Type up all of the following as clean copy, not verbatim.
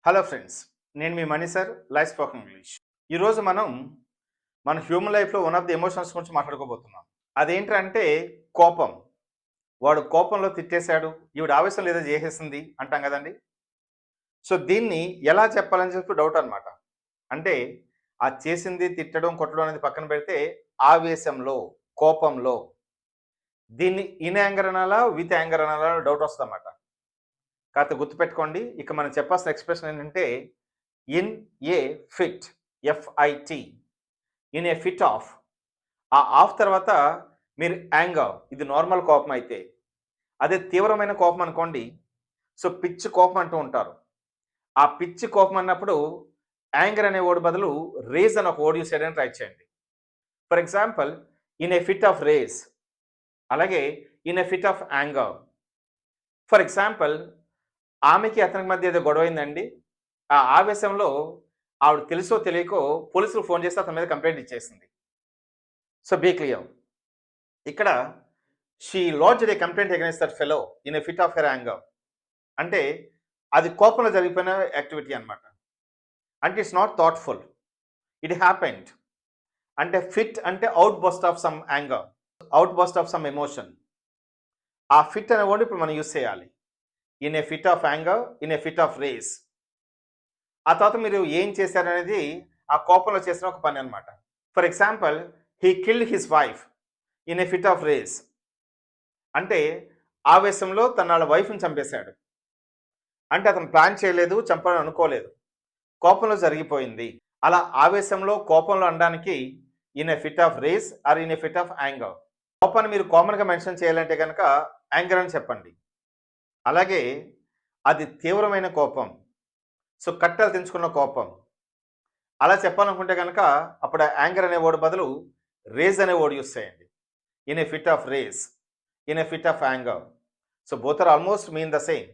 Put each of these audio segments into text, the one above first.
Hello friends, నేను మీ Mani sir, life spoken English. ఈరోజు మనం మన హ్యూమన్ లైఫ్లో వన్ ఆఫ్ ది ఎమోషన్స్ గురించి మాట్లాడుకోబోతున్నాం. అదేంటంటే కోపం. వాడు కోపంలో తిట్టేశాడు, ఈవిడ ఆవేశం ఏదో చేసేసింది అంటాం కదండి. సో దీన్ని ఎలా చెప్పాలని చెప్పి డౌట్ అనమాట. అంటే ఆ చేసింది తిట్టడం కొట్టడం అనేది పక్కన పెడితే ఆవేశంలో, కోపంలో దీన్ని ఇన్ యాంగర్ అనాలా, విత్ యాంగర్ అనాలా డౌట్ వస్తుందన్నమాట. కాకపోతే గుర్తుపెట్టుకోండి, ఇక మనం చెప్పాల్సిన ఎక్స్ప్రెషన్ ఏంటంటే in a fit, FIT, in a fit of. ఆ ఆఫ్ తర్వాత మీరు యాంగర్, ఇది నార్మల్ కోపం అయితే. అదే తీవ్రమైన కోపం అనుకోండి, సో పిచ్చి కోపం అంటూ ఉంటారు. ఆ పిచ్చి కోపం అన్నప్పుడు యాంగర్ అనే వర్డ్ బదులు రేజ్ అని ఒక వర్డ్ యూస్ చేయడానికి ట్రై చేయండి. For example, in a fit of rage, అలాగే in a fit of anger. For example, ఆమెకి అతనికి మధ్య ఏదో గొడవైందండి. ఆ ఆవేశంలో ఆవిడ తెలుసో తెలియకో పోలీసులకు ఫోన్ చేసి అతని మీద కంప్లెయింట్ ఇచ్చేసింది. So be clear. ఇక్కడ she lodged a complaint against that fellow in a fit of her anger. అంటే అది కోపంలో జరిగిపోయిన యాక్టివిటీ అనమాట. అంటే it's not thoughtful, it happened. అంటే ఫిట్ అంటే outburst of some anger, outburst of some emotion. ఆ ఫిట్ అనే వర్డ్ ఇప్పుడు మనం యూస్ చేయాలి. In a fit of anger, in a fit of rage. ఆ తర్వాత మీరు ఏం చేశారనేది ఆ కోపంలో చేసిన ఒక పని అనమాట. For example, he killed his wife in a fit of rage. అంటే ఆవేశంలో తన వైఫ్ని చంపేశాడు. అంటే అతను ప్లాన్ చేయలేదు, చంపాలని అనుకోలేదు, కోపంలో జరిగిపోయింది. అలా ఆవేశంలో కోపంలో అనడానికి in a fit of rage or in a fit of anger. కోపాన్ని మీరు కామన్గా మెన్షన్ చేయాలంటే కనుక యాంగర్ అని చెప్పండి. అలాగే అది తీవ్రమైన కోపం, సో కట్టలు తెంచుకున్న కోపం, అలా చెప్పాలనుకుంటే కనుక అప్పుడు యాంగర్ అనే వర్డ్ బదులు రేజ్ అనే వర్డ్ యూస్ చేయండి. In a fit of rage, in a fit of anger. So both are almost mean the same.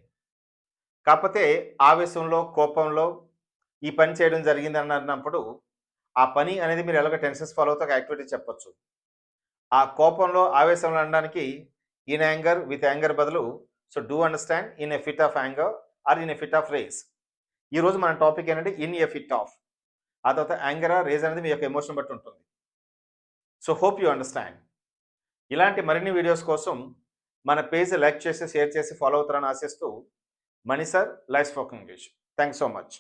కాకపోతే ఆవేశంలో, కోపంలో ఈ పని చేయడం జరిగింది అన్నప్పుడు ఆ పని అనేది మీరు ఎలాగో టెన్సెస్ ఫాలో అవుతా ఒక యాక్టివిటీ చెప్పొచ్చు. ఆ కోపంలో, ఆవేశంలో అనడానికి ఇన్ యాంగర్, విత్ యాంగర్ బదులు so do understand in a fit of anger or in a fit of rage. ఈరోజు మన టాపిక్ ఏంటంటే ఇన్ ఏ ఫిట్ ఆఫ్. ఆ తర్వాత యాంగర్, రేజ్ అనేది మీ యొక్క ఎమోషన్ బట్టి ఉంటుంది. So hope you understand. ఇలాంటి మరిన్ని వీడియోస్ కోసం మన పేజ్ లైక్ చేసి, షేర్ చేసి ఫాలో అవుతారని ఆశిస్తూ money sir, life spoken English. Thanks so much.